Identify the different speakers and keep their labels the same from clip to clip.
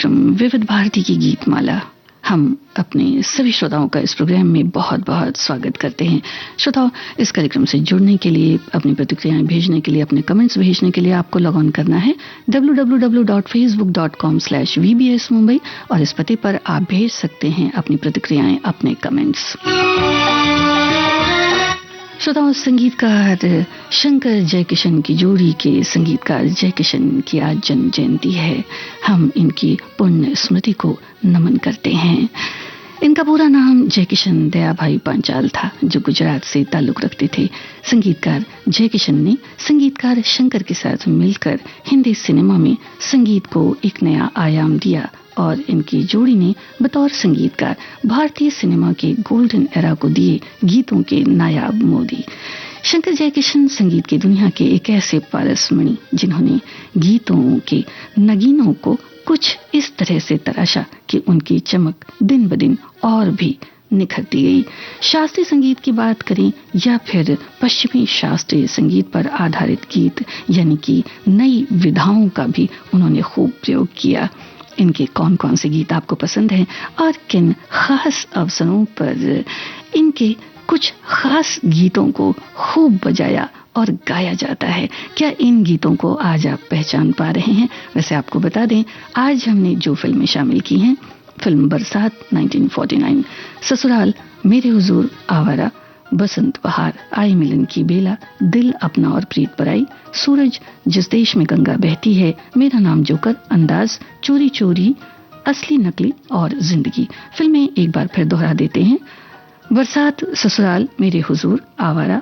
Speaker 1: कार्यक्रम विविध भारती की गीत माला। हम अपने सभी श्रोताओं का इस प्रोग्राम में बहुत बहुत स्वागत करते हैं। श्रोताओं, इस कार्यक्रम से जुड़ने के लिए, अपनी प्रतिक्रियाएं भेजने के लिए, अपने कमेंट्स भेजने के लिए आपको लॉग ऑन करना है www.facebook.com/VBS Mumbai और इस पते पर आप भेज सकते हैं अपनी प्रतिक्रियाएं, अपने कमेंट्स। श्रोताओं, संगीतकार शंकर जयकिशन की जोड़ी के संगीतकार जयकिशन की आज जन्म जयंती है। हम इनकी पुण्य स्मृति को नमन करते हैं। इनका पूरा नाम जयकिशन दयाभाई पांचाल था, जो गुजरात से ताल्लुक रखते थे। संगीतकार जयकिशन ने संगीतकार शंकर के साथ मिलकर हिंदी सिनेमा में संगीत को एक नया आयाम दिया और इनकी जोड़ी ने बतौर संगीतकार भारतीय सिनेमा के गोल्डन एरा को दिए गीतों के नायाब मोदी। शंकर जयकिशन संगीत की दुनिया के एक ऐसे पारसमणि जिन्होंने गीतों के नगीनों को कुछ इस तरह से तराशा कि उनकी चमक दिन ब दिन और भी निखरती गई। शास्त्रीय संगीत की बात करें या फिर पश्चिमी शास्त्रीय संगीत पर आधारित गीत, यानी कि नई विधाओं का भी उन्होंने खूब प्रयोग किया। इनके कौन कौन से गीत आपको पसंद हैं और किन खास अवसरों पर इनके कुछ खास गीतों को खूब बजाया और गाया जाता है, क्या इन गीतों को आज आप पहचान पा रहे हैं? वैसे आपको बता दें, आज हमने जो फिल्में शामिल की हैं, फिल्म बरसात 1949, ससुराल, मेरे हुजूर, आवारा, बसंत बहार, आई मिलन की बेला, दिल अपना और प्रीत पराई, सूरज, जिस देश में गंगा बहती है, मेरा नाम जोकर, अंदाज, चोरी चोरी, असली नकली और जिंदगी। फिल्में एक बार फिर दोहरा देते हैं। बरसात, ससुराल, मेरे हुजूर, आवारा,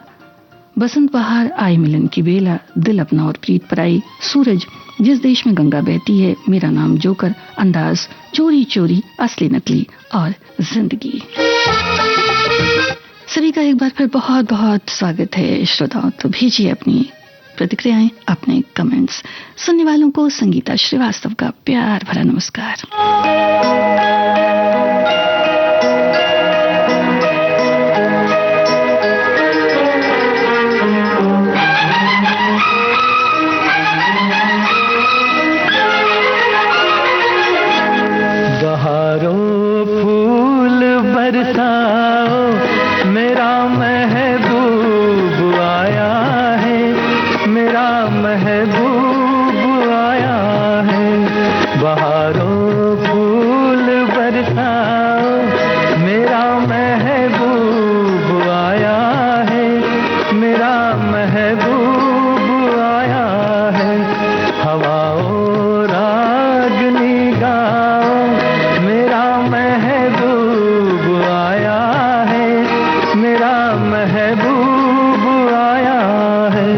Speaker 1: बसंत बहार, आई मिलन की बेला, दिल अपना और प्रीत पराई, सूरज, जिस देश में गंगा बहती है, मेरा नाम जोकर, अंदाज, चोरी चोरी, असली नकली और जिंदगी। सभी का एक बार फिर बहुत बहुत स्वागत है श्रोताओं। तो भेजिए अपनी प्रतिक्रियाएं, अपने कमेंट्स। सुनने वालों को संगीता श्रीवास्तव का प्यार भरा नमस्कार।
Speaker 2: बहारों फूल बरसाओ, मेरा महबूब आया है, मेरा महबूब आया है। बहारों फूल बरसाओ, मेरा महबूब आया है, मेरा महबूब आया है। हवाओं रागनी गाओ, मेरा महबूब आया है, मेरा महबूब आया है।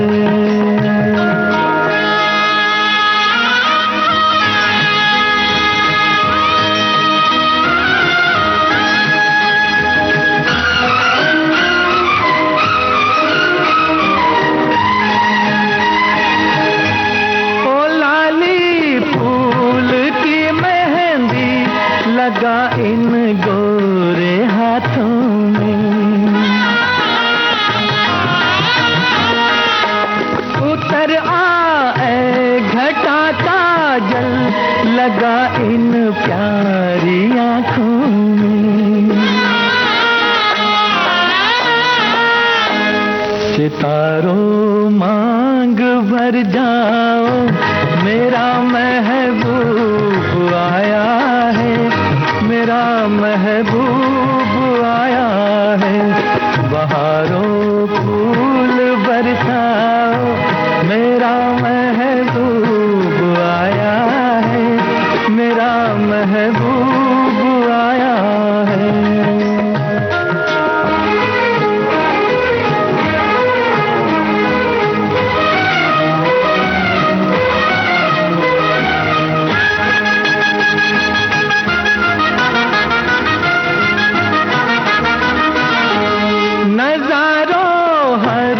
Speaker 2: ओ लाली फूल की मेहंदी लगा इन गोरे हाथों में, उतर आए घटा काजल लगा इन प्यारी आँखों में। सितारों मांग भर जाओ, मेरा महबूब आया है, मेरा महबूब आया है। बहारों फूल बरसाओ, मेरा महबूब आया है, मेरा महबूब आया है। नजारों हर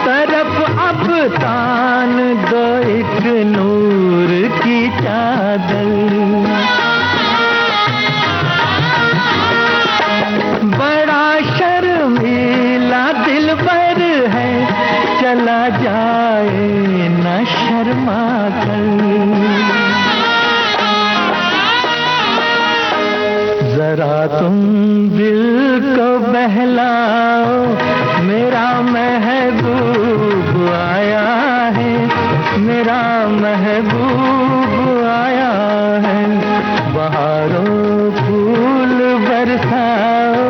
Speaker 2: तरफ अब तान दो एक नूर की चादर, तुम दिल को बहलाओ, मेरा महबूब आया है, मेरा महबूब आया है। बहारों फूल बरसाओ,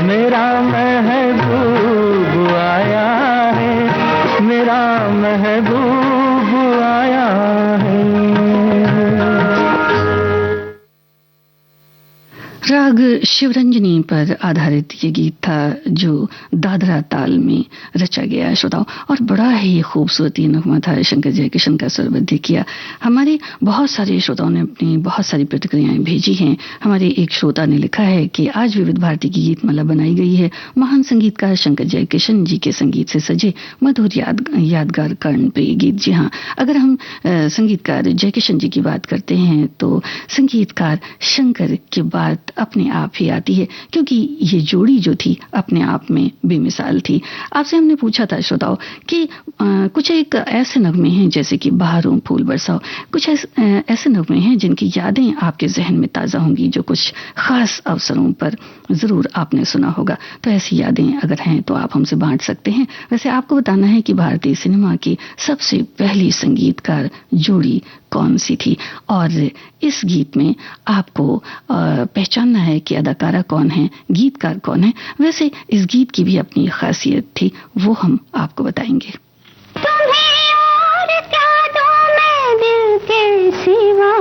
Speaker 2: मेरा महबूब आया है, मेरा महबूब आया है।
Speaker 1: राग शिवरंजनी पर आधारित ये गीत था जो दादरा ताल में रचा गया श्रोताओं, और बड़ा ही खूबसूरती नगमा था। शंकर जयकिशन का स्वरबद्ध किया। हमारे बहुत सारे श्रोताओं ने अपनी बहुत सारी प्रतिक्रियाएं भेजी हैं। हमारे एक श्रोता ने लिखा है कि आज विविध भारती की गीतमाला बनाई गई है महान संगीतकार शंकर जयकिशन जी के संगीत से सजे मधुर यादगार कर्णप्रिय गीत। जी हाँ, अगर हम संगीतकार जयकिशन जी की बात करते हैं तो संगीतकार शंकर की बात अपने आप ही आती है, क्योंकि ये जोड़ी जो थी अपने आप में बेमिसाल थी। आपसे हमने पूछा था श्रोताओं कि कुछ एक ऐसे नगमे हैं जैसे कि बहारों फूल बरसाओ, कुछ ऐसे नगमे हैं जिनकी यादें आपके जहन में ताज़ा होंगी, जो कुछ खास अवसरों पर ज़रूर आपने सुना होगा। तो ऐसी यादें अगर हैं तो आप हमसे बांट सकते हैं। वैसे आपको बताना है कि भारतीय सिनेमा की सबसे पहली संगीतकार जोड़ी कौन सी थी, और इस गीत में आपको पहचानना है कि अदाकारा कौन है, गीतकार कौन है। वैसे इस गीत की भी अपनी खासियत थी, वो हम आपको बताएंगे।
Speaker 3: तुम्हें और क्या दूं मैं दिल के सिवा,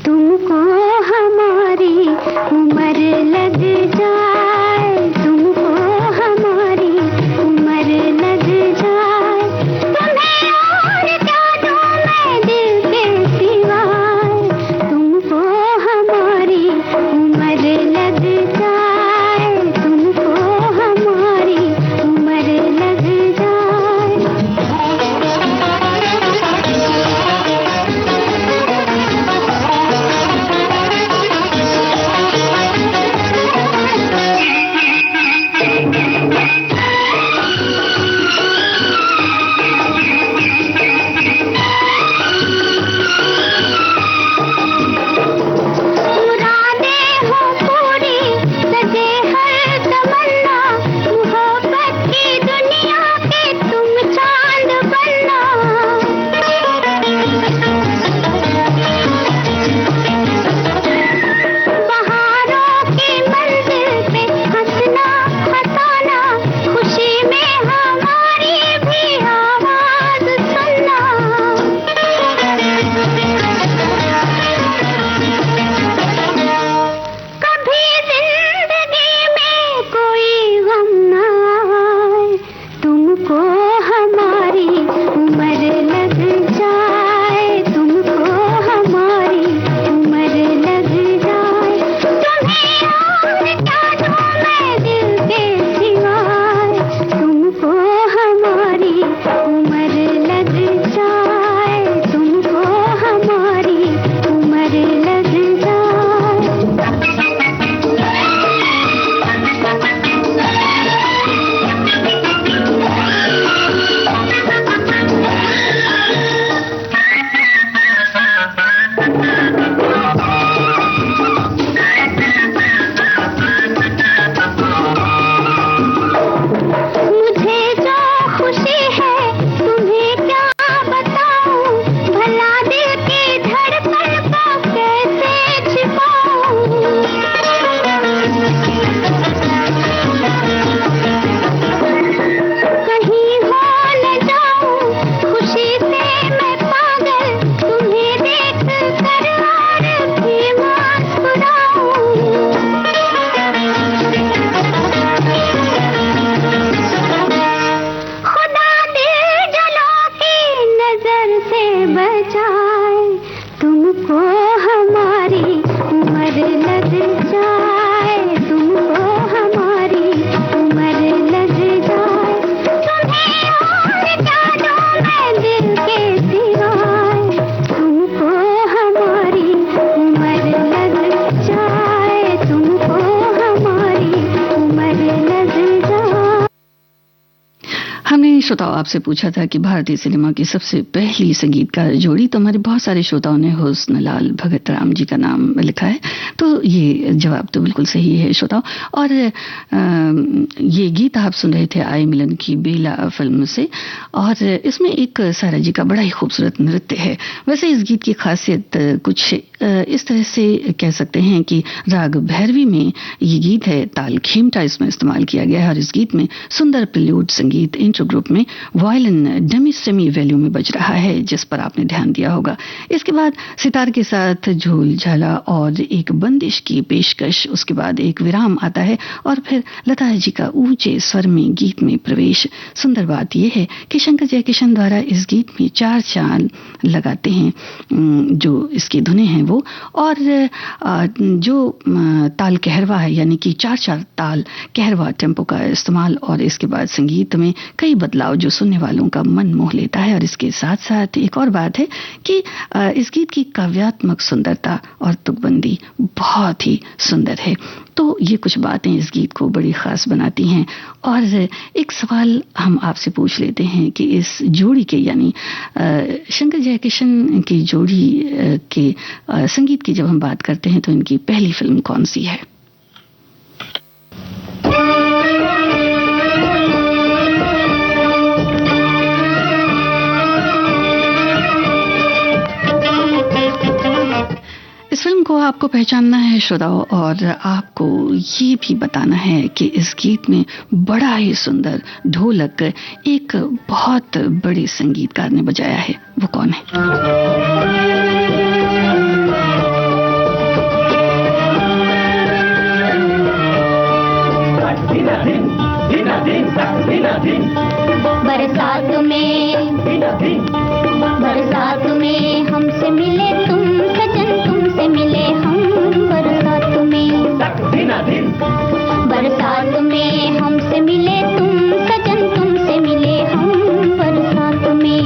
Speaker 3: तुमको हमारी उम्र लग जाए, तुमको हमारी उम्र लग जाए। तुम्हें और क्या दूं मैं दिल के सिवा, तुमको हमारी उम्र लग जाए, तुमको हमारी उम्र लग जाए।
Speaker 1: श्रोताओं, आपसे पूछा था कि भारतीय सिनेमा की सबसे पहली संगीतकार जोड़ी, तो हमारे बहुत सारे श्रोताओं ने हुस्नलाल भगत राम जी का नाम लिखा है, तो ये जवाब तो बिल्कुल सही है श्रोताओं। और ये गीत आप सुन रहे थे आए मिलन की बेला फिल्म से, और इसमें एक सायरा जी का बड़ा ही खूबसूरत नृत्य है। वैसे इस गीत की खासियत कुछ इस तरह से कह सकते हैं कि राग भैरवी में ये गीत है, ताल खेमटा इसमें इस्तेमाल किया गया है, और इस गीत में सुंदर प्रिल्यूड संगीत इंट्रो ग्रुप में वायलिन डेमी सेमी वैल्यू में बज रहा है, जिस पर आपने ध्यान दिया होगा। इसके बाद सितार के साथ झूल झाला और एक बंदिश की पेशकश, उसके बाद एक विराम आता है और फिर लता जी का ऊंचे स्वर में गीत में प्रवेश। सुंदर बात यह है कि शंकर जयकिशन द्वारा इस गीत में 4 चाल लगाते हैं, जो इसकी धुनें हैं वो, और जो ताल कहरवा है, यानी कि 4/4 ताल कहरवा टेम्पो का इस्तेमाल, और इसके बाद संगीत में कई बदलाव जो सुनने वालों का मन मोह लेता है। और इसके साथ साथ एक और बात है कि इस गीत की काव्यात्मक सुंदरता और तुकबंदी बहुत ही सुंदर है। तो ये कुछ बातें इस गीत को बड़ी खास बनाती हैं। और एक सवाल हम आपसे पूछ लेते हैं कि इस जोड़ी के, यानी शंकर जयकिशन की जोड़ी के संगीत की जब हम बात करते हैं तो इनकी पहली फिल्म कौन सी है? इस फिल्म को आपको पहचानना है श्रोताओं, और आपको ये भी बताना है कि इस गीत में बड़ा ही सुंदर ढोलक एक बहुत बड़े संगीतकार ने बजाया है। वो कौन है?
Speaker 3: बरसात में हमसे मिले तुम सजन, तुमसे मिले हम बरसात में। बरसात में हमसे मिले तुम सजन, तुमसे मिले हम बरसात में।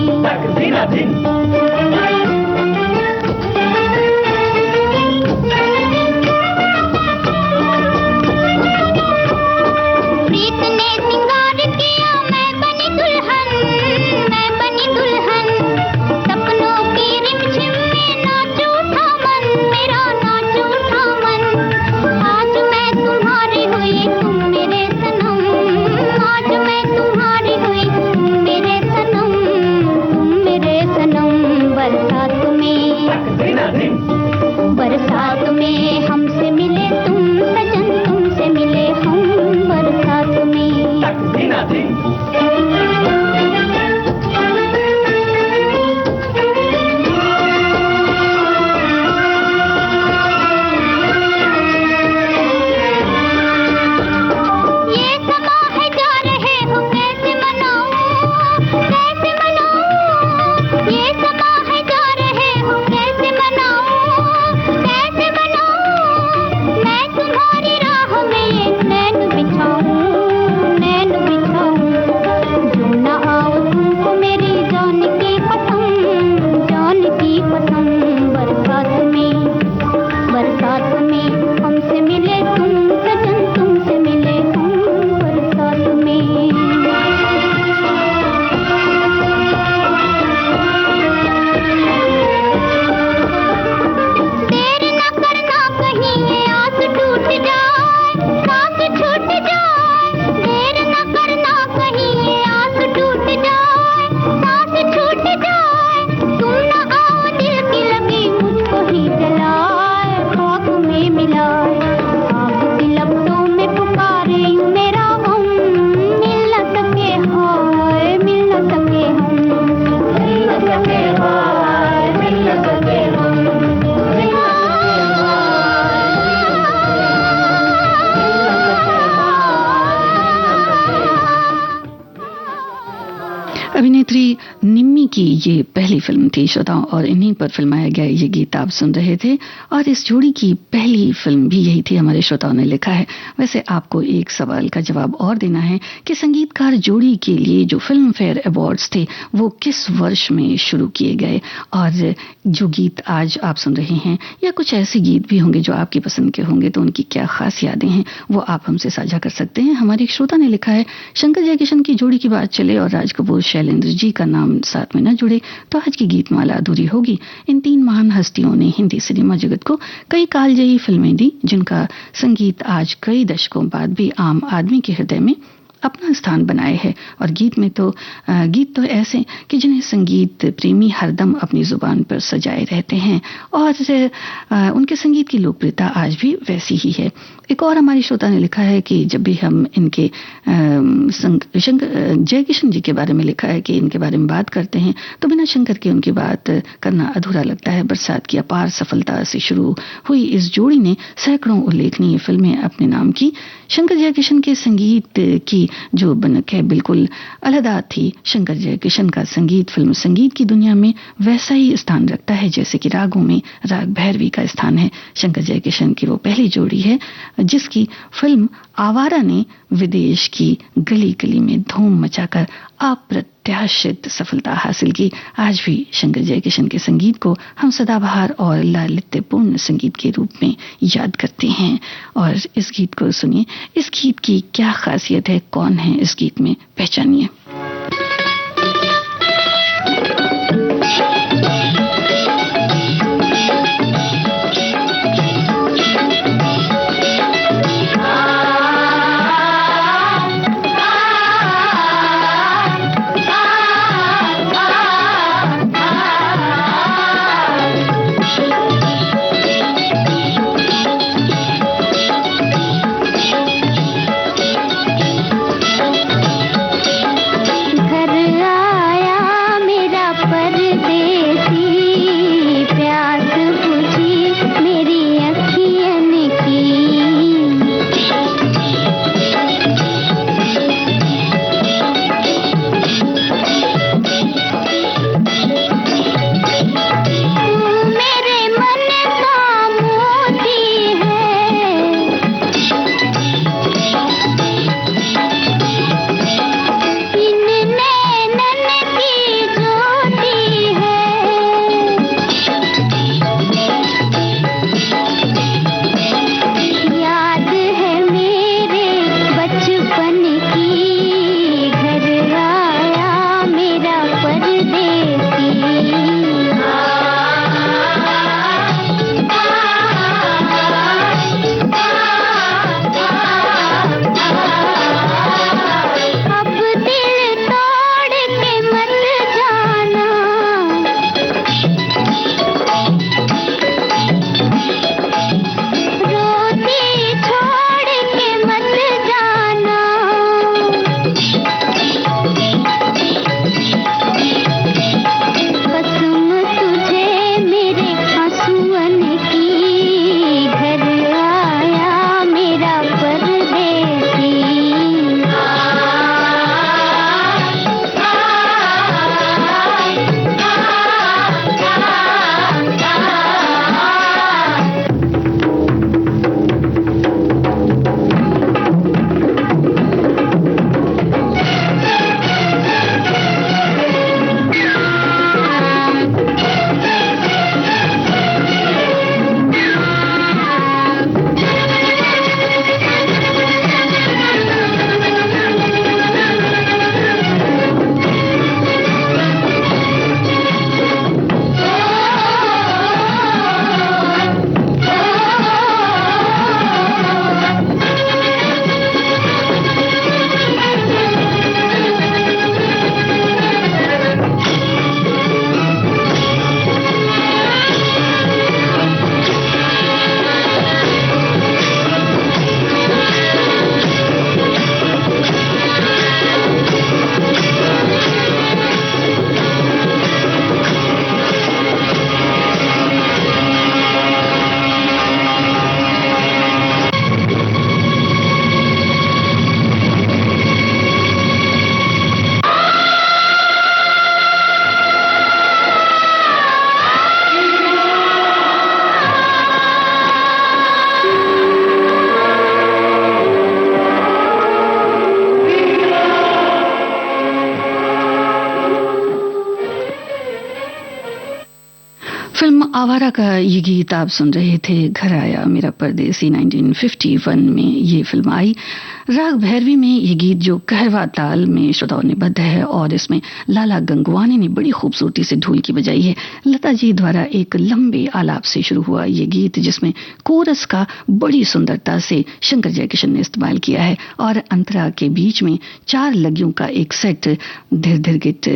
Speaker 1: ये पहली फिल्म थी श्रोताओं, और इन्हीं पर फिल्माया गया ये गीत आप सुन रहे थे। और इस जोड़ी की पहली फिल्म भी यही थी, हमारे श्रोताओं ने लिखा है। वैसे आपको एक सवाल का जवाब और देना है कि संगीतकार जोड़ी के लिए जो फिल्म फेयर अवार्ड्स थे वो किस वर्ष में शुरू किए गए। और जो गीत आज आप सुन रहे हैं या कुछ ऐसे गीत भी होंगे जो आपकी पसंद के होंगे, तो उनकी क्या खास यादें हैं वो आप हमसे साझा कर सकते हैं। हमारे एक श्रोता ने लिखा है, शंकर जयकिशन की जोड़ी की बात चले और राज कपूर शैलेंद्र जी का नाम साथ में न जुड़े तो आज की गीतमाला अधूरी होगी। इन तीन महान हस्तियों ने हिंदी सिनेमा जगत को कई कालजयी फिल्में दी, जिनका संगीत आज कई दशकों बाद भी आम आदमी के हृदय में अपना स्थान बनाए है। और गीत तो ऐसे कि जिन्हें संगीत प्रेमी हरदम अपनी जुबान पर सजाए रहते हैं, और उनके संगीत की लोकप्रियता आज भी वैसी ही है। एक और हमारी श्रोता ने लिखा है कि जब भी हम इनके शंकर जयकिशन जी के बारे में लिखा है कि इनके बारे में बात करते हैं तो बिना शंकर के उनकी बात करना अधूरा लगता है। बरसात की अपार सफलता से शुरू हुई इस जोड़ी ने सैकड़ों उल्लेखनीय फिल्में अपने नाम की। शंकर जयकिशन के संगीत की जो बनक है बिल्कुल अलहदा थी। शंकर जयकिशन का संगीत फिल्म संगीत की दुनिया में वैसा ही स्थान रखता है जैसे कि रागों में राग भैरवी का स्थान है। शंकर जयकिशन की वो पहली जोड़ी है जिसकी फिल्म आवारा ने विदेश की गली गली में धूम मचाकर अप्रत्याशित सफलता हासिल की। आज भी शंकर जयकिशन के संगीत को हम सदाबहार और लालित्यपूर्ण संगीत के रूप में याद करते हैं। और इस गीत को सुनिए, इस गीत की क्या खासियत है, कौन है इस गीत में, पहचानिए। आवारा का ये गीत आप सुन रहे थे। घर आया मेरा परदेसी 1951 में ये फिल्म आई। राग भैरवी में ये गीत जो कहरवा ताल में श्रोताओं ने बद्ध है और इसमें लाला गंगवानी ने बड़ी खूबसूरती से ढोल की बजाई है। लता जी द्वारा एक लंबे आलाप से शुरू हुआ ये गीत जिसमें कोरस का बड़ी सुंदरता से शंकर जयकिशन ने इस्तेमाल किया है और अंतरा के बीच में 4 लगियों का एक सेट धीर धीर गिट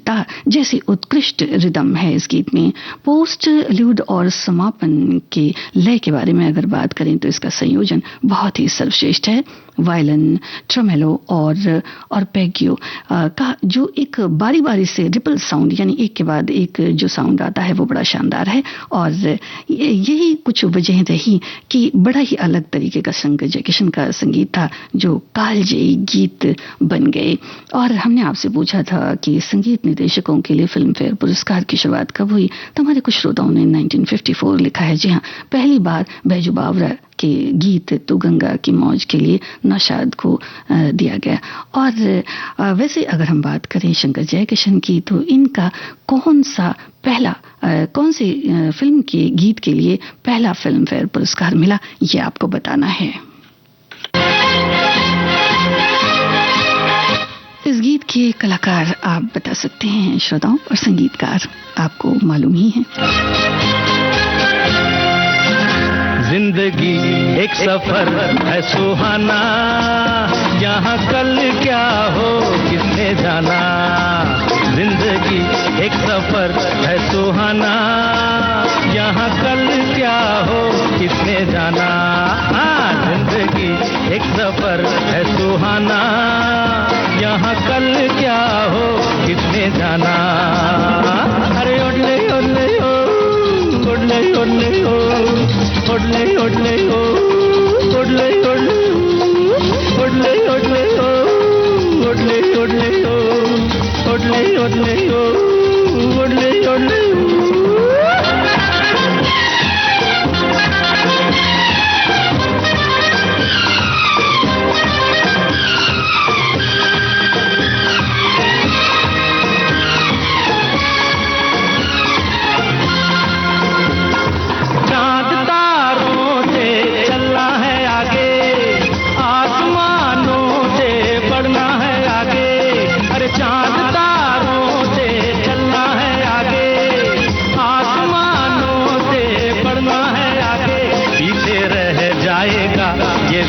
Speaker 1: ता जैसी उत्कृष्ट रिदम है इस गीत में। पोस्ट ल्यूड और समापन के लय के बारे में अगर बात करें तो इसका संयोजन बहुत ही सर्वश्रेष्ठ है। वायलिन, ट्रेमेलो और पेगियो का जो एक बारी बारी से रिपल साउंड यानी एक के बाद एक जो साउंड आता है वो बड़ा शानदार है और यही कुछ वजह रही कि बड़ा ही अलग तरीके का शंकर जयकिशन का संगीत था जो कालजयी गीत बन गए। और हमने आपसे पूछा था कि संगीत निर्देशकों के लिए फिल्म फेयर पुरस्कार की शुरुआत कब हुई, तो हमारे कुछ श्रोताओं ने 1954 लिखा है। जी हाँ, पहली बार बैजू बावरा के गीत तू गंगा की मौज के लिए नौशाद को दिया गया। और वैसे अगर हम बात करें शंकर जयकिशन की तो इनका कौन सी फिल्म के गीत के लिए पहला फिल्म फेयर पुरस्कार मिला ये आपको बताना है। इस गीत के कलाकार आप बता सकते हैं श्रोताओं और संगीतकार आपको मालूम ही है।
Speaker 2: जिंदगी एक सफर है सुहाना, यहाँ कल क्या हो किसने जाना। जिंदगी एक सफर है सुहाना, यहाँ कल क्या हो किसने जाना। जिंदगी एक सफर है सुहाना, यहाँ कल क्या हो किसने जाना। अरे ओडले ओडले ओ, ओडले ओडले ओ, ओडले ओडले ओ, ओडले ओडले ओडले ओडले ओ, ओडले ओडले ओ, ओडले ओडले ओ, ओडले ओडले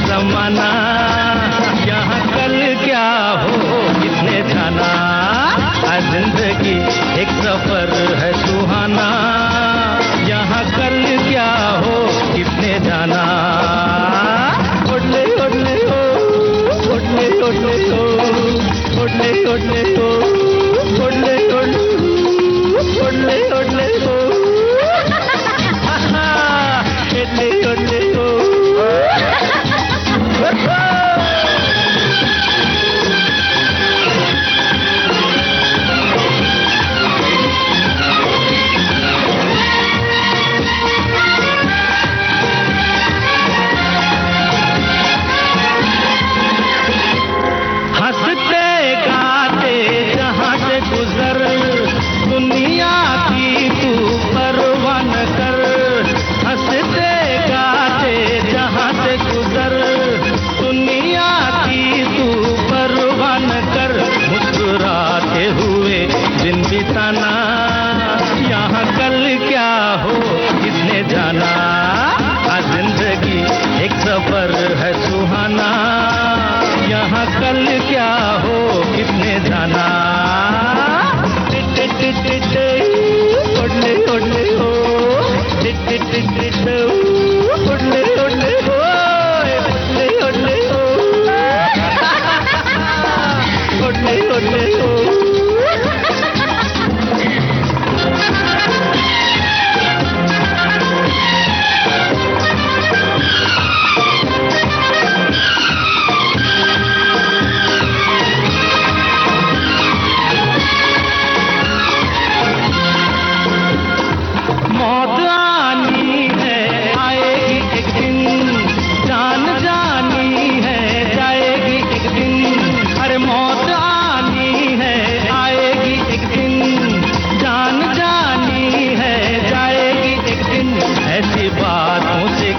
Speaker 2: जमाना, यहाँ कल क्या हो किसने जाना। जिंदगी एक सफर है सुहाना, यहाँ कल क्या हो किसने जाना। ओडले ओडले ओ, ओडले ओडले ओ, ओडले ओडले ओ, ओडले ओडले ओडले ओडले ओ, ओडले ओडले ओ। बिताना, यहाँ कल क्या हो किसने जाना। जिंदगी एक सफर है सुहाना, यहाँ कल क्या हो किसने जाना। ओडले ओडले ओ, ओडले ओडले ओ, ओडले ओडले ओ, ओडले ओडले ओ।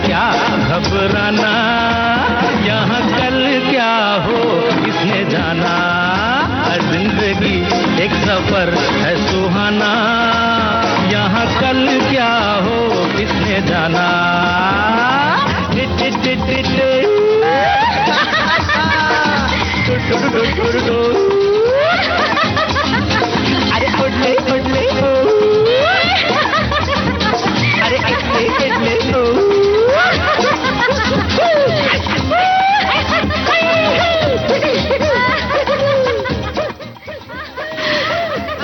Speaker 2: क्या घबराना, यहाँ कल क्या हो किसने जाना, जिंदगी एक सफर है सुहाना, यहाँ कल क्या हो किसने जाना। अरे उड़ले उड़ले हो, अरे इडले इडले हो।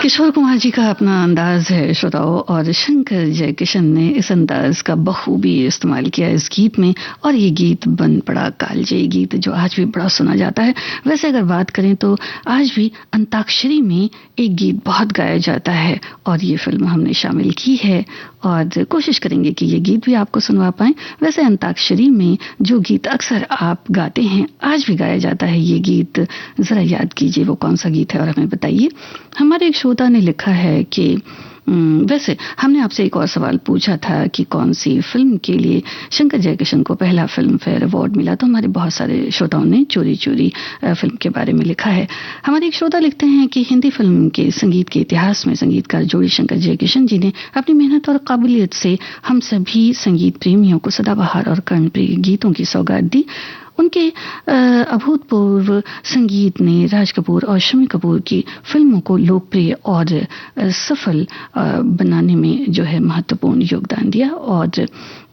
Speaker 1: किशोर कुमार जी का अपना अंदाज है श्रोताओं, और शंकर जयकिशन ने इस अंदाज का बखूबी इस्तेमाल किया इस गीत में, और ये गीत बन पड़ा कालजयी गीत जो आज भी बड़ा सुना जाता है। वैसे अगर बात करें तो आज भी अंताक्षरी में एक गीत बहुत गाया जाता है, और ये फिल्म हमने शामिल की है और कोशिश करेंगे कि ये गीत भी आपको सुनवा पाएं। वैसे अंताक्षरी में जो गीत अक्सर आप गाते हैं आज भी गाया जाता है, ये गीत जरा याद कीजिए वो कौन सा गीत है और हमें बताइए। हमारे एक श्रोता ने लिखा है कि वैसे हमने आपसे एक और सवाल पूछा था कि कौन सी फिल्म के लिए शंकर जयकिशन को पहला फिल्म फेयर अवार्ड मिला, तो हमारे बहुत सारे श्रोताओं ने चोरी चोरी फिल्म के बारे में लिखा है। हमारे एक श्रोता लिखते हैं कि हिंदी फिल्म के संगीत के इतिहास में संगीतकार जोड़ी शंकर जयकिशन जी ने अपनी मेहनत और काबिलियत से हम सभी संगीत प्रेमियों को सदाबहार और कर्णप्रिय गीतों की सौगात दी। उनके अभूतपूर्व संगीत ने राज कपूर और शम्मी कपूर की फिल्मों को लोकप्रिय और सफल बनाने में जो है महत्वपूर्ण योगदान दिया, और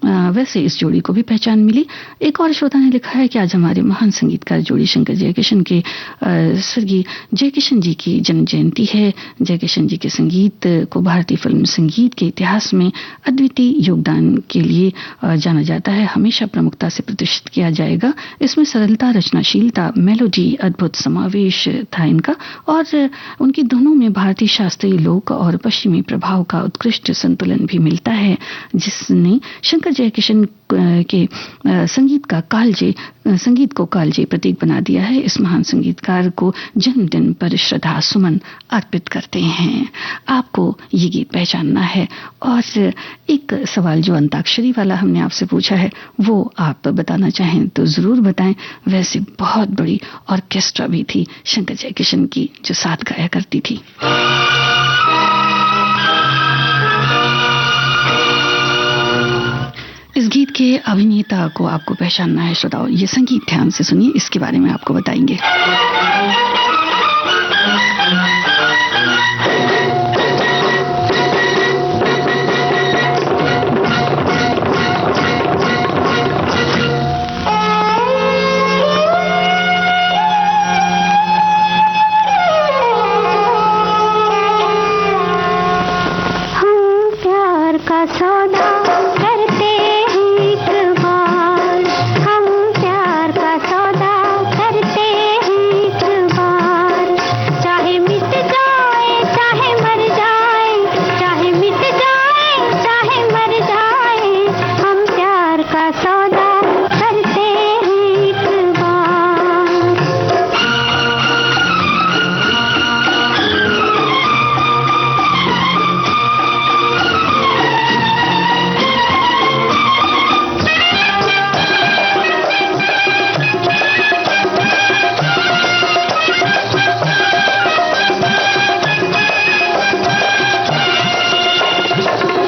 Speaker 1: वैसे इस जोड़ी को भी पहचान मिली। एक और श्रोता ने लिखा है कि आज हमारे महान संगीतकार जोड़ी शंकर जयकिशन के स्वर्गीय जयकिशन जी की जन्म जयंती है। जयकिशन जी के संगीत को भारतीय फिल्म संगीत के इतिहास में अद्वितीय योगदान के लिए जाना जाता है, हमेशा प्रमुखता से प्रतिष्ठित किया जाएगा। इसमें सरलता, रचनाशीलता, मेलोडी, अद्भुत समावेश था इनका, और उनकी धुनों में भारतीय शास्त्रीय लोक और पश्चिमी प्रभाव का उत्कृष्ट संतुलन भी मिलता है, जिसने शंकर जयकिशन के संगीत को कालजयी प्रतीक बना दिया है। इस महान संगीतकार को जन्मदिन पर श्रद्धा सुमन अर्पित करते हैं। आपको ये गीत पहचानना है, और एक सवाल जो अंताक्षरी वाला हमने आपसे पूछा है वो आप बताना चाहें तो जरूर बताएं। वैसे बहुत बड़ी ऑर्केस्ट्रा भी थी शंकर जयकिशन की जो साथ गाया करती थी। इस गीत के अभिनेता को आपको पहचानना है श्रोताओ, ये संगीत ध्यान से सुनिए, इसके बारे में आपको बताएंगे।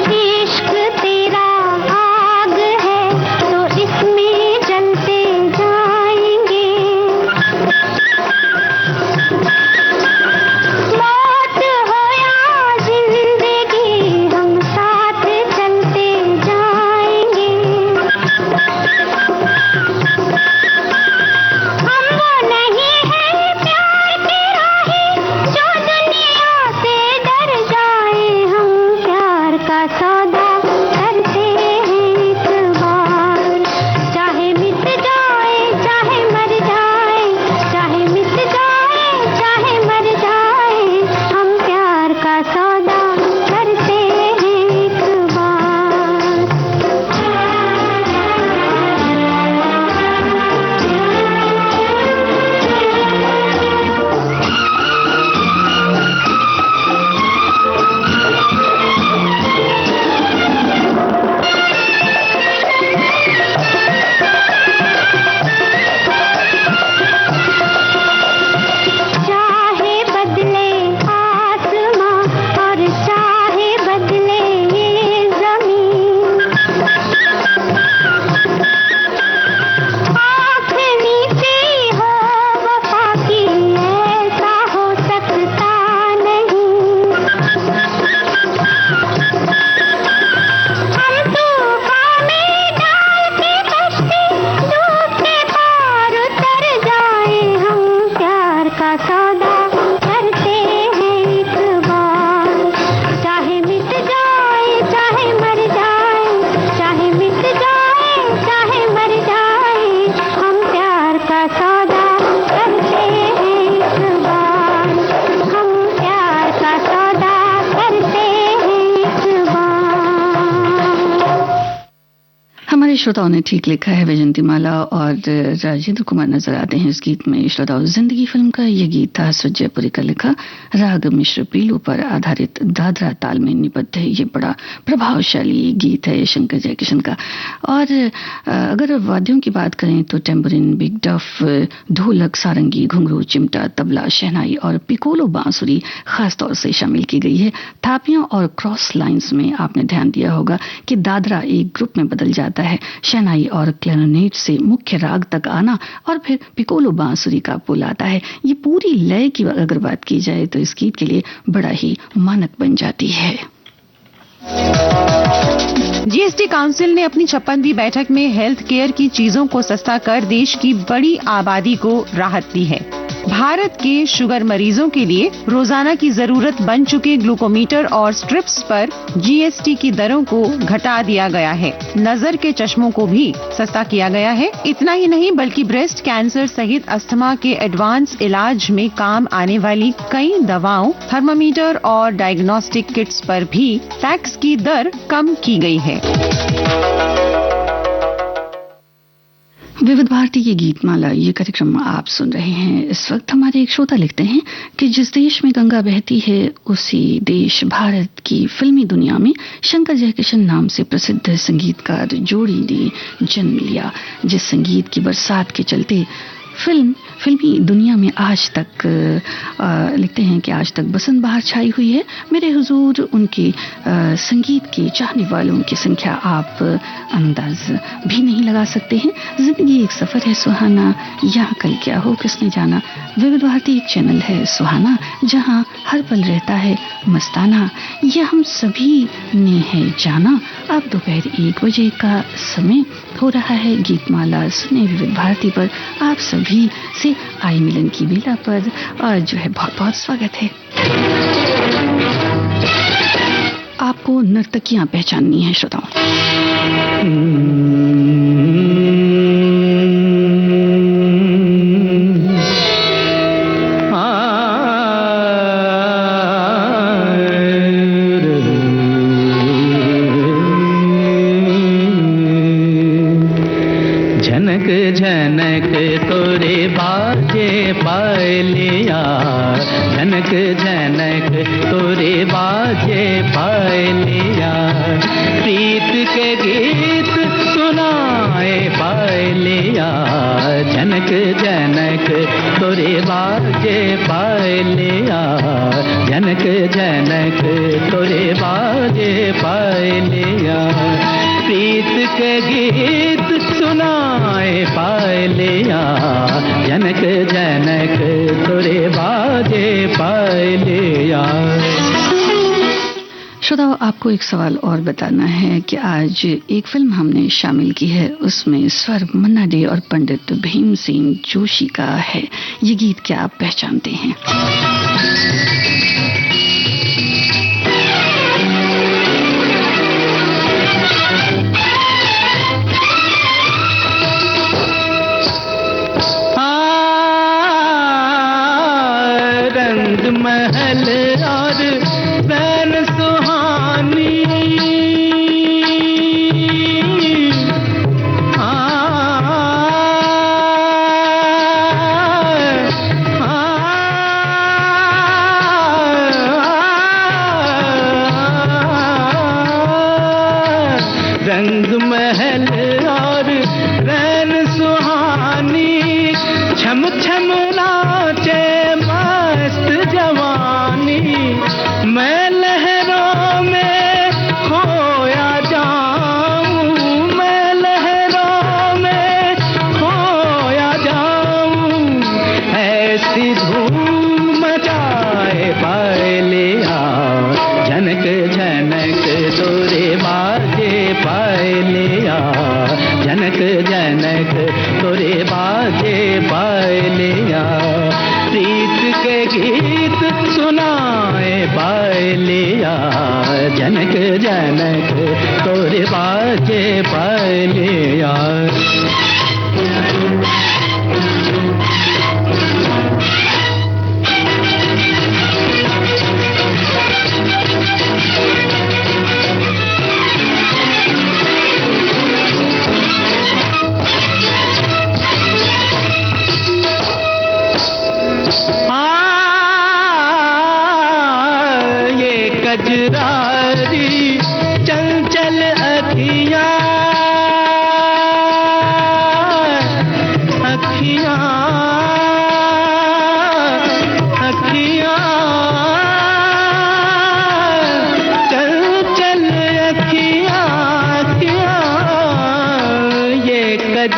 Speaker 3: इश्क तेरा आग है तो
Speaker 1: हमारे श्रोताओं ने ठीक लिखा है। वैजंती माला और राजेंद्र कुमार नजर आते हैं इस गीत में। श्रोताओं, जिंदगी फिल्म का ये गीत था हसरत जयपुरी का लिखा, राग मिश्र पीलू पर आधारित दादरा ताल में निबद्ध है। ये बड़ा प्रभावशाली गीत है शंकर जयकिशन का। और अगर वाद्यों की बात करें तो टेम्बरिन, बिग डफ, ढोलक, सारंगी, घुंघरू, चिमटा, तबला, शहनाई और पिकोलो बांसुरी खास तौर से शामिल की गई है। थापियां और क्रॉस लाइंस में आपने ध्यान दिया होगा कि दादरा एक ग्रुप में बदल जाता है। शहनाई और क्लैरिनेट से मुख्य राग तक आना और फिर पिकोलो बांसुरी का पुल आता है। ये पूरी लय की अगर बात की जाए तो इस गीत के लिए बड़ा ही मानक बन जाती है।
Speaker 4: जीएसटी काउंसिल ने अपनी 56वीं बैठक में हेल्थ केयर की चीजों को सस्ता कर देश की बड़ी आबादी को राहत दी है। भारत के शुगर मरीजों के लिए रोजाना की जरूरत बन चुके ग्लूकोमीटर और स्ट्रिप्स पर जीएसटी की दरों को घटा दिया गया है। नजर के चश्मों को भी सस्ता किया गया है। इतना ही नहीं बल्कि ब्रेस्ट कैंसर सहित अस्थमा के एडवांस इलाज में काम आने वाली कई दवाओं, थर्मामीटर और डायग्नोस्टिक किट्स पर भी टैक्स की दर कम की गई है।
Speaker 1: विविध भारती की गीतमाला ये कार्यक्रम आप सुन रहे हैं। इस वक्त हमारे एक श्रोता लिखते हैं कि जिस देश में गंगा बहती है उसी देश भारत की फिल्मी दुनिया में शंकर जयकिशन नाम से प्रसिद्ध संगीतकार जोड़ी ने जन्म लिया, जिस संगीत की बरसात के चलते फिल्मी दुनिया में आज तक लिखते हैं कि आज तक बसंत बहार छाई हुई है। मेरे हुजूर उनके संगीत के चाहने वालों की संख्या आप अंदाज भी नहीं लगा सकते हैं। जिंदगी एक सफर है सुहाना, यहाँ कल क्या हो किसने जाना। विविध भारती एक चैनल है सुहाना, जहाँ हर पल रहता है मस्ताना। यह हम सभी ने है जाना। अब दोपहर 1 बजे का समय हो रहा है। गीतमाला सुने विविध भारती पर आप सभी से आई मिलन की बेला पर, और जो है बहुत बहुत स्वागत है। आपको नर्तकियां पहचाननी है श्रोताओं। श्रोताओ, आपको एक सवाल और बताना है कि आज एक फिल्म हमने शामिल की है, उसमें स्वर मन्ना डे और पंडित भीमसेन जोशी का है। ये गीत क्या आप पहचानते हैं?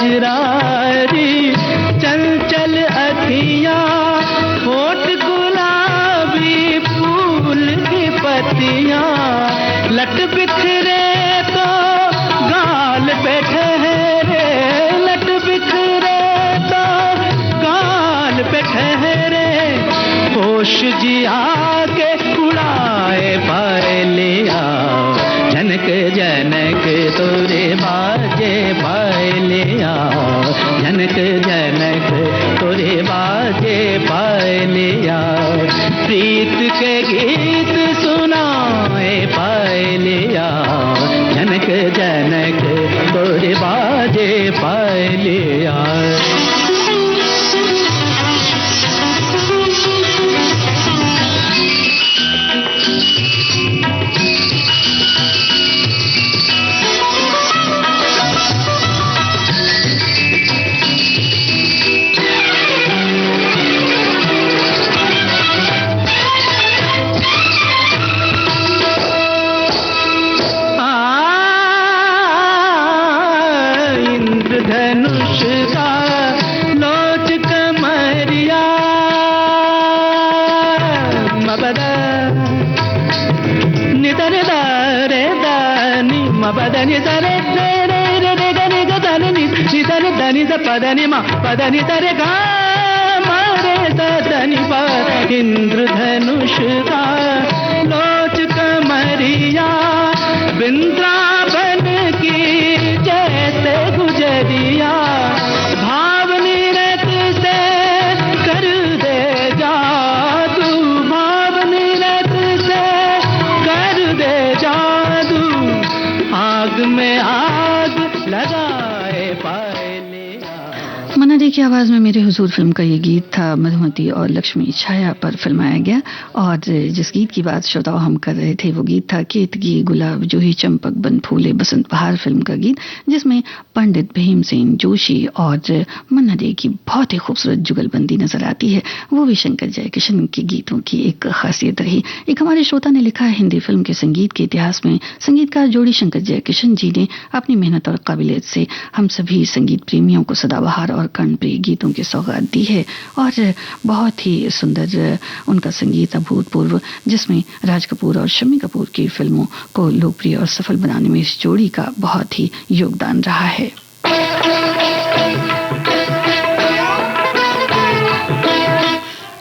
Speaker 2: कजरारी, चंचल अखियां होठ गुलाबी, फूल की पत्तियां लट बिखरे तो गाल पे ठहरे, लट बिखरे तो गाल पे ठहरे, होश जिया के उड़ाए पायलिया, जनक जनक तोरे बाजे पायलिया, जनक जनक तोरे बाजे पायलिया, प्रीत के गीत सुनाए पायलिया, जनक जनक तोरे बाजे पायलिया। धनुष का लोच कमरिया, मबद नितर रे दानी, मबद नितर रे रे रे रे गनि गनि नितर धनि द पदनि मा पदनि तरे गा मारे दनि प, इंद्रधनुष का लोच कमरिया, वृंदावन की जैसे गुजरिया, भावनी रत से कर दे जादू, भावनी रत से कर दे जादू, आग में आग लगाए पायलिया।
Speaker 1: मन्ना डे की आवाज में मेरे हुजूर फिल्म का ये गीत था। मधुमती और लक्ष्मी छाया पर फिल्माया गया, और जिस गीत की बात श्रोताओं हम कर रहे थे वो गीत था केतकी गुलाब जूही चंपक बन फूले बसंत बहार फिल्म का गीत, जिसमें पंडित भीमसेन जोशी और मन्ना डे की बहुत ही खूबसूरत जुगलबंदी नजर आती है। वो भी शंकर जयकिशन के गीतों की एक खासियत रही। एक हमारे श्रोता ने लिखा है, हिंदी फिल्म के संगीत के इतिहास में संगीतकार जोड़ी शंकर जयकिशन जी ने अपनी मेहनत और काबिलियत से हम सभी संगीत प्रेमियों को सदाबहार और कर्णप्रिय गीतों की सौगात दी है, और बहुत ही सुंदर उनका संगीत अभूतपूर्व, जिसमें राज कपूर और शम्मी कपूर की फिल्मों को लोकप्रिय और सफल बनाने में इस जोड़ी का बहुत ही योगदान रहा है।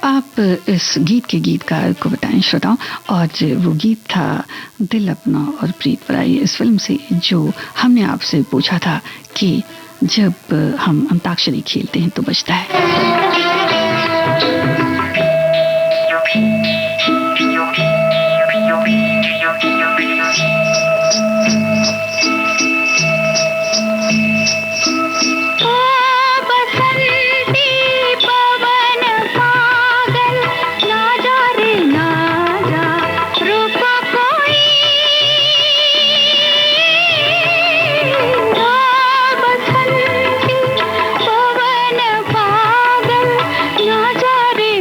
Speaker 1: आप इस गीत के गीतकार को बताएं श्रोताओं, और वो गीत था दिल अपना और प्रीत पराई इस फिल्म से, जो हमने आपसे पूछा था कि जब हम अंताक्षरी खेलते हैं तो बजता है।
Speaker 3: ना जा रे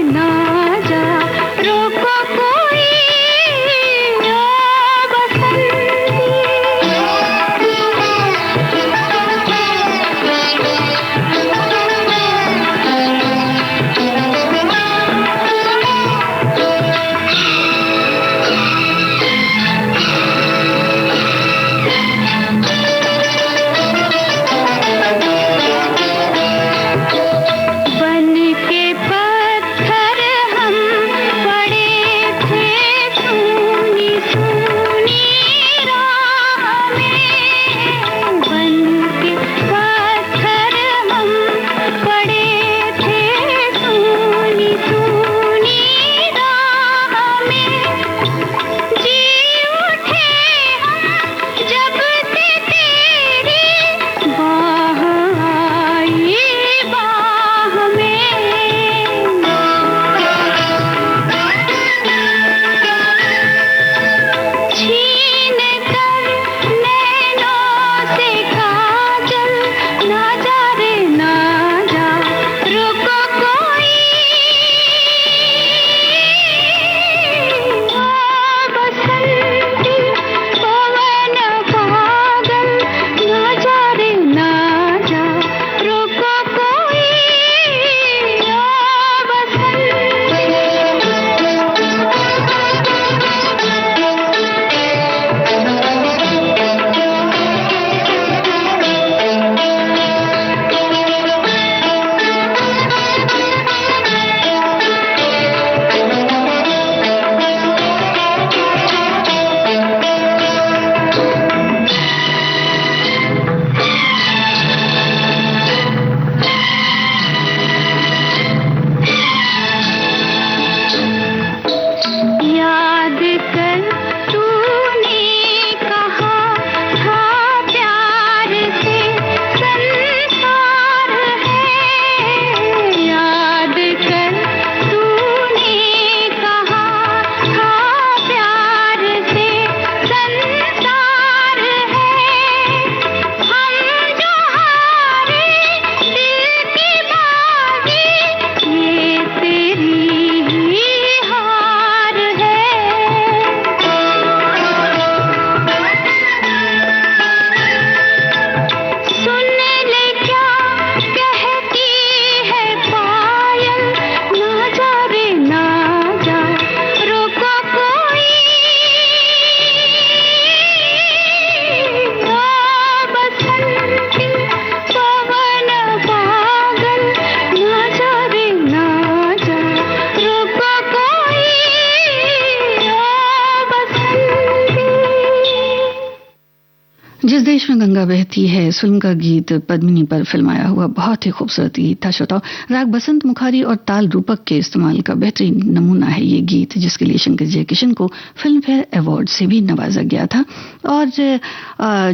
Speaker 1: जहाँ गंगा बहती है, इस फिल्म का गीत पद्मिनी पर फिल्माया हुआ बहुत ही खूबसूरत गीत था श्रोताओं। राग बसंत मुखारी और ताल रूपक के इस्तेमाल का बेहतरीन नमूना है ये गीत, जिसके लिए शंकर जयकिशन को फिल्म फेयर अवार्ड से भी नवाजा गया था। और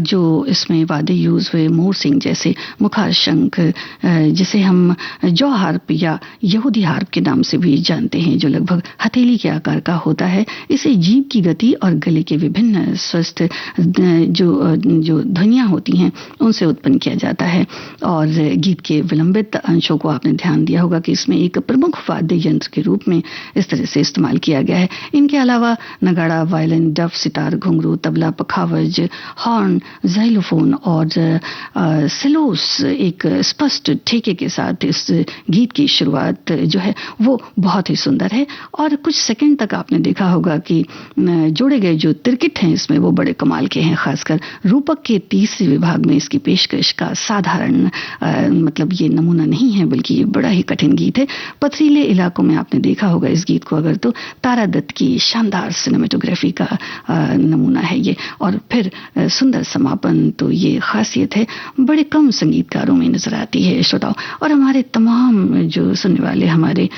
Speaker 1: जो इसमें वाद्य यूज हुए मोर सिंह जैसे मुखार शंख, जिसे हम जौ हार्प या यहूदी हार्प के नाम से भी जानते हैं, जो लगभग हथेली के आकार का होता है। इसे जीभ की गति और गले के विभिन्न स्वस्थ जो ध्वनियां होती हैं उनसे उत्पन्न किया जाता है। और गीत के विलंबित अंशों को आपने ध्यान दिया होगा कि इसमें एक प्रमुख वाद्य यंत्र के रूप में इस तरह से इस्तेमाल किया गया है। इनके अलावा नगाड़ा, वायलिन, डफ, सितार, घुंघरू, तबला, पखावज, हॉर्न, ज़ाइलोफोन और सिलोस एक स्पष्ट ठेके के साथ इस गीत की शुरुआत जो है वो बहुत ही सुंदर है। और कुछ सेकंड तक आपने देखा होगा कि जोड़े गए जो तिरकिट हैं इसमें वो बड़े कमाल के हैं। खासकर रूपक के तीसरे विभाग में इसकी पेशकश का साधारण मतलब ये नमूना नहीं है, बल्कि ये बड़ा ही कठिन गीत है। पथरीले इलाकों में आपने देखा होगा इस गीत को अगर, तो तारा दत्त की शानदार सिनेमेटोग्राफी का नमूना है ये। और फिर सुंदर समापन, तो ये खासियत है बड़े कम संगीतकारों में नजर आती है श्रोताओं। और हमारे तमाम जो सुनने वाले हमारे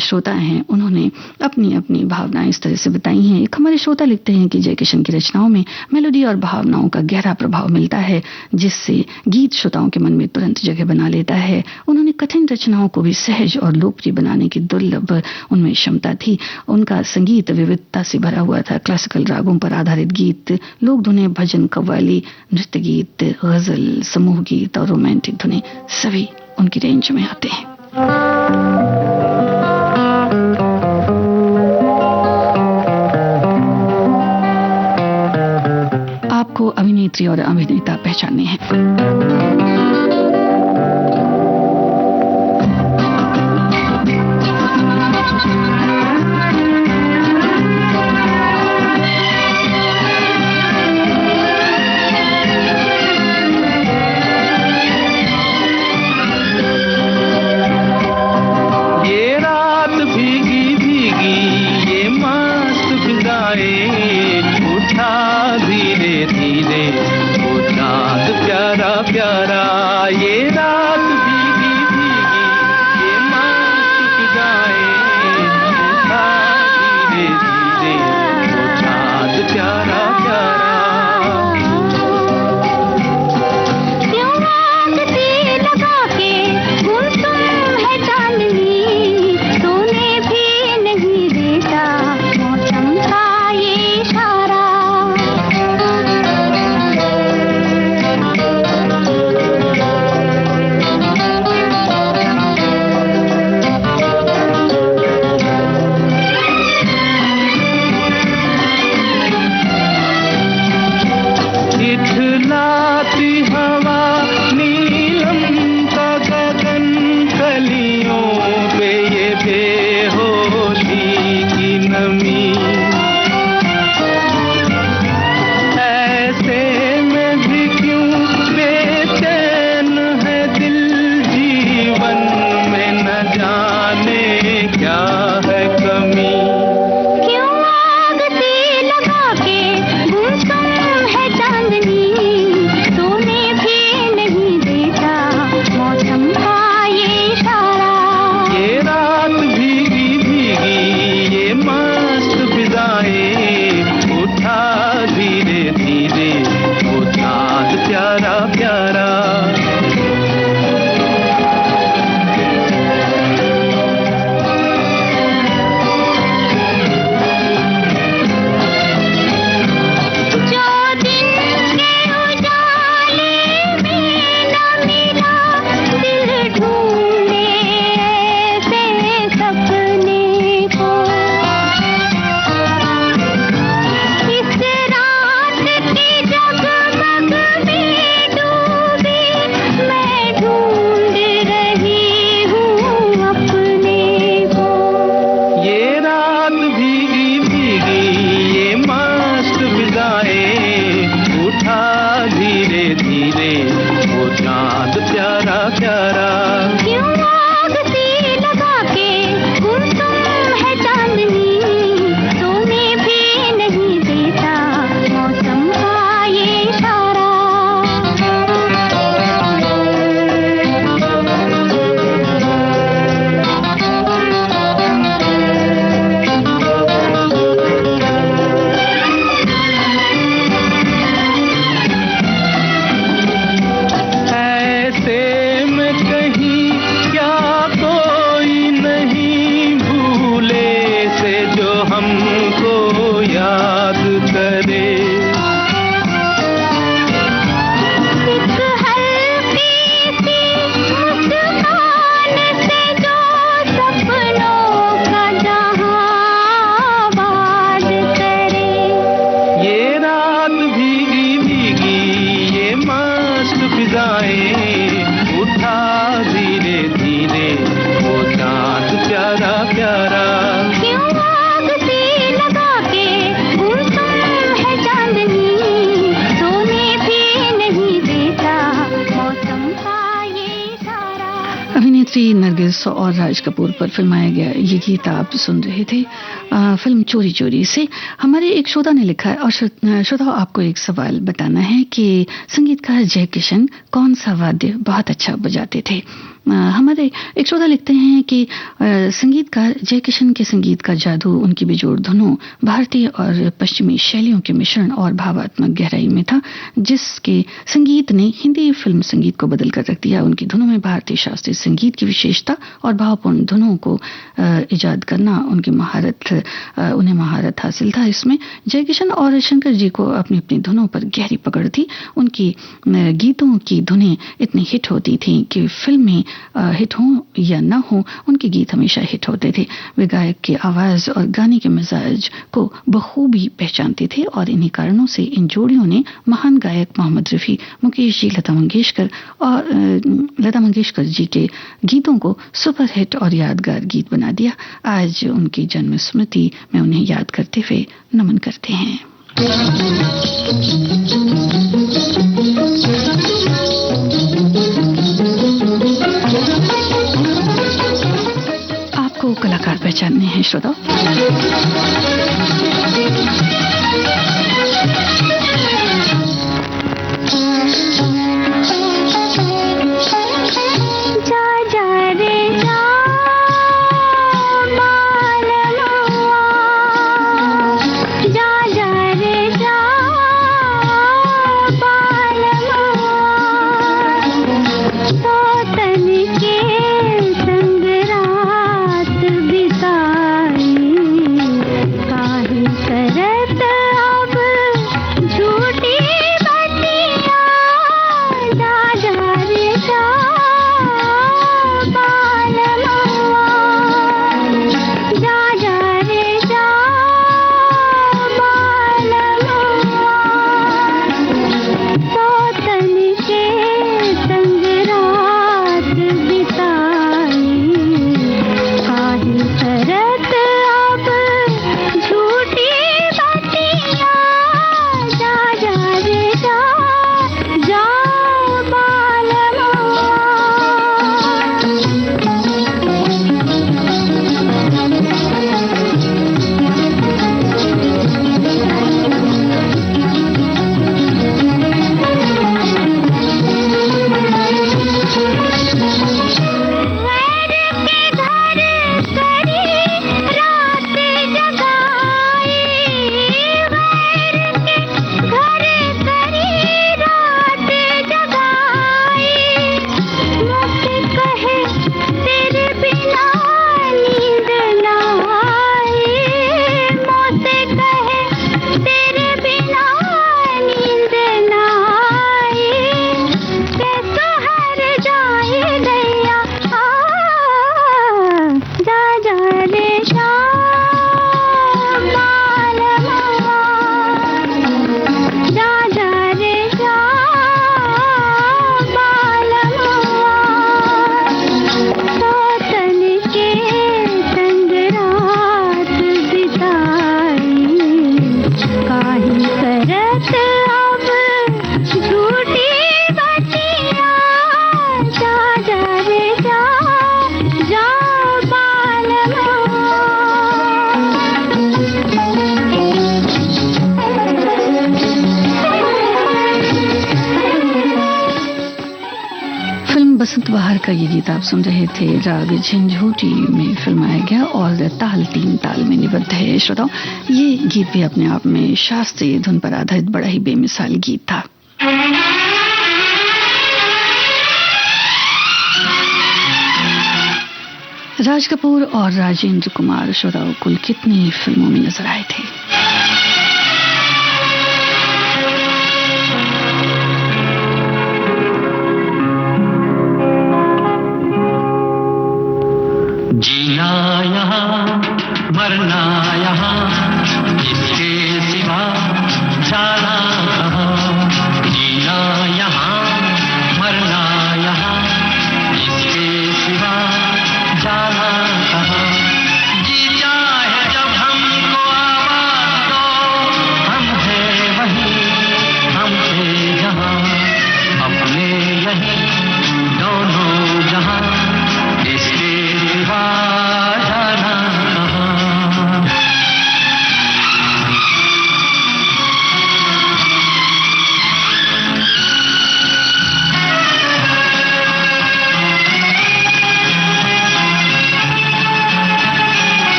Speaker 1: श्रोता हैं उन्होंने अपनी अपनी भावनाएं इस तरह से बताई हैं। एक हमारे श्रोता लिखते हैं कि जयकिशन की रचनाओं में मेलोडी और भावनाओं का गहरा प्रभाव मिलता है, जिससे गीत श्रोताओं के मन में तुरंत जगह बना लेता है। उन्होंने कठिन रचनाओं को भी सहज और लोकप्रिय बनाने की दुर्लभ उनमें क्षमता थी। उनका संगीत विविधता से भरा हुआ था। क्लासिकल रागों पर आधारित गीत, लोक धुनें, भजन, कव्वाली, नृत्य गीत, गजल, समूह गीत और रोमांटिक धुनें सभी उनकी रेंज में आते हैं। आपको अभिनेत्री और अभिनेता पहचानने हैं। अभिनेत्री नरगिस और राज कपूर पर फिल्माया गया ये गीत आप सुन रहे थे फिल्म चोरी चोरी से। हमारे एक श्रोता ने लिखा है और श्रोता आपको एक सवाल बताना है कि संगीतकार जय किशन कौन सा वाद्य बहुत अच्छा बजाते थे। हमारे एक श्रोता लिखते हैं कि संगीतकार जय किशन के संगीत का जादू उनकी बेजोड़ धुनों, भारतीय और पश्चिमी शैलियों के मिश्रण और भावात्मक गहराई में था, जिसके संगीत ने हिंदी फिल्म संगीत को बदल कर रख दिया। उनकी धुनों में भारतीय शास्त्रीय संगीत की विशेषता और भावपूर्ण धुनों को इजाद करना उन्हें महारत हासिल था। इसमें जय किशन और शंकर जी को अपनी अपनी धुनों पर गहरी पकड़ थी। उनकी गीतों की धुनें इतनी हिट होती थी कि फिल्में हिट हो या ना हो, उनके गीत हमेशा हिट होते थे। वे गायक की आवाज और गाने के मिजाज को बखूबी पहचानते थे और इन्हीं कारणों से इन जोड़ियों ने महान गायक मोहम्मद रफी, मुकेश जी, लता मंगेशकर जी के गीतों को सुपर हिट और यादगार गीत बना दिया। आज उनकी जन्म स्मृति में उन्हें याद करते हुए नमन करते हैं। आपको कलाकार पहचानने हैं श्रोता। बसंत बहार का ये गीत आप सुन रहे थे। राग झंझोटी में फिल्माया गया और ताल तीन ताल में निबद्ध है। श्रोताओ, ये गीत भी अपने आप में शास्त्रीय धुन पर आधारित बड़ा ही बेमिसाल गीत था। राज कपूर और राजेंद्र कुमार श्रोताओं कुल कितनी फिल्मों में नजर आए थे।
Speaker 2: जीना यहाँ मरना यहाँ, इसके सिवा जाना कहाँ। जीना यहाँ मरना यहाँ, इसके सिवा जाना कहाँ। जी चाहे जब हमको आवाज दो, हम थे वहीं, हम थे जहाँ, अपने यहीं दोनों जहाँ।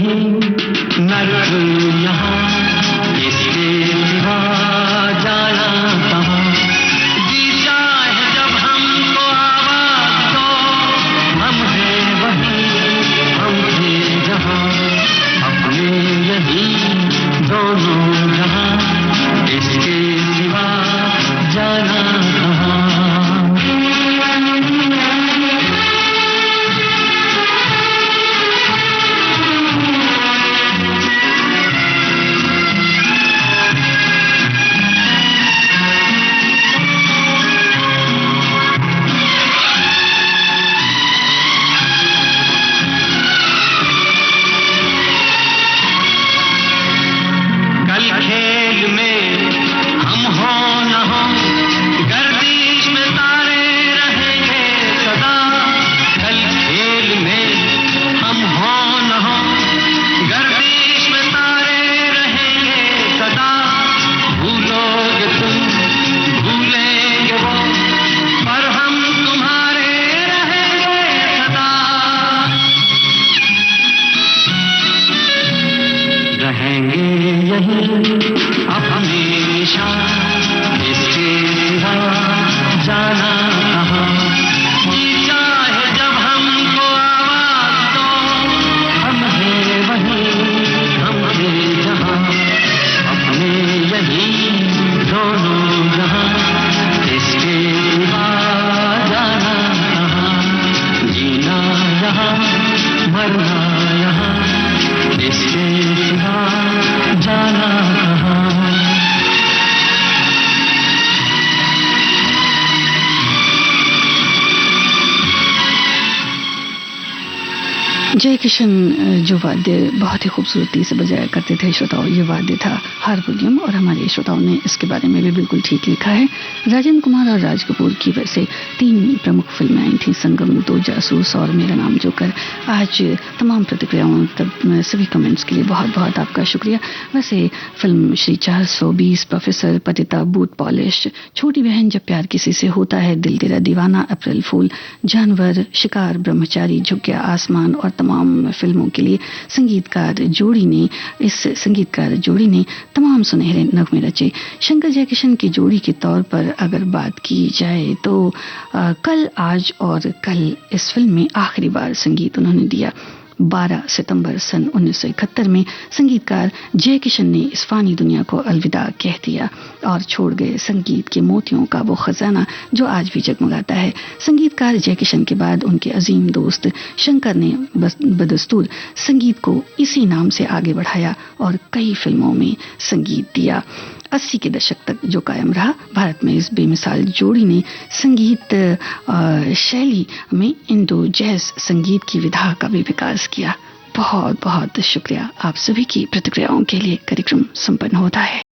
Speaker 2: नहीं नर्क यहाँ, इसके सिवा जाना कहाँ। जी चाहे जब हमको आवाज दो, हम हैं वहीं, हम थे जहाँ, अपने यही दोनों जहाँ, इसके सिवा जाना कहाँ।
Speaker 1: जय किशन जो वाद्य बहुत ही खूबसूरती से बजाया करते थे श्रोताओं, ये वाद्य था हारमोनियम, और हमारे श्रोताओं ने इसके बारे में भी बिल्कुल ठीक लिखा है। राजेंद्र कुमार और राज कपूर की वैसे 3 प्रमुख फिल्में आई थी, संगम, 2 जासूस और मेरा नाम जोकर। आज तमाम प्रतिक्रियाओं तब सभी कमेंट्स के लिए बहुत बहुत आपका शुक्रिया। वैसे फिल्म श्री 420, प्रोफेसर, पतिता, बूट पॉलिश, छोटी बहन, जब प्यार किसी से होता है, दिल तेरा दीवाना, अप्रैल फूल, जानवर, शिकार, ब्रह्मचारी, झुक गया आसमान और तमाम फिल्मों के लिए संगीतकार जोड़ी ने तमाम सुनहरे नगमे रचे। शंकर जयकिशन की जोड़ी के तौर पर अगर बात की जाए तो कल, आज और कल इस फिल्म में आखिरी बार संगीत उन्होंने दिया। 12 सितंबर सन 1971 में संगीतकार जय किशन ने इस फानी दुनिया को अलविदा कह दिया और छोड़ गए संगीत के मोतियों का वो खजाना जो आज भी जगमगाता है। संगीतकार जय किशन के बाद उनके अजीम दोस्त शंकर ने बदस्तूर संगीत को इसी नाम से आगे बढ़ाया और कई फिल्मों में संगीत दिया। 80 के दशक तक जो कायम रहा, भारत में इस बेमिसाल जोड़ी ने संगीत शैली में इंडो जैज संगीत की विधा का भी विकास किया। बहुत बहुत शुक्रिया आप सभी की प्रतिक्रियाओं के लिए। कार्यक्रम संपन्न होता है।